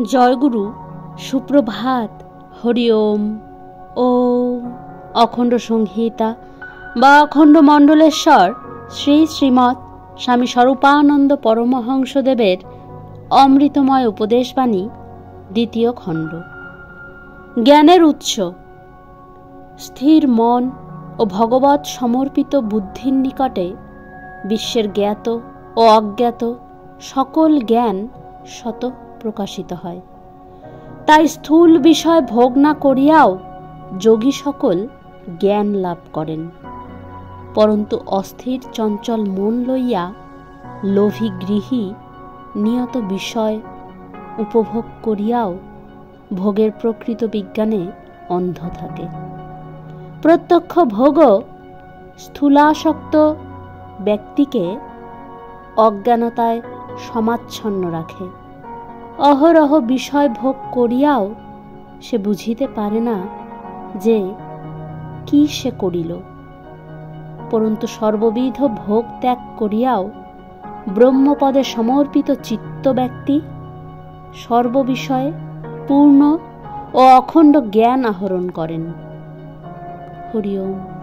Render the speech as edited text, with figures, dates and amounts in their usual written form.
জয়গুরু, সুপ্রভাত, হরি ওম। ও অখণ্ড সংহিতা বা অখণ্ড মণ্ডলেশ্বর শ্রী শ্রীমৎ স্বামী স্বরূপানন্দ পরমহংসদেবের অমৃতময় উপদেশবাণী, দ্বিতীয় খণ্ড। জ্ঞানের উৎস। স্থির মন ও ভগবৎ সমর্পিত বুদ্ধির নিকটে বিশ্বের জ্ঞাত ও অজ্ঞাত সকল জ্ঞান শত প্রকাশিত হয়। তাই স্থূল বিষয় ভোগ না করিয়াও যোগী সকল জ্ঞান লাভ করেন। পরন্তু অস্থির চঞ্চল মন লইয়া লোভী গৃহী নিয়ত বিষয় উপভোগ করিয়াও ভোগের প্রকৃত বিজ্ঞানে অন্ধ থাকে। প্রত্যক্ষ ভোগও স্থূলাসক্ত ব্যক্তিকে অজ্ঞানতায় সমাচ্ছন্ন রাখে। অহরহ বিষয় ভোগ করিয়াও সে বুঝিতে পারে না যে কি সে করিল। পরন্তু সর্ববিধ ভোগ ত্যাগ করিয়াও ব্রহ্মপদে সমর্পিত চিত্ত ব্যক্তি সর্ববিষয়ে পূর্ণ ও অখণ্ড জ্ঞান আহরণ করেন। হরি ওম।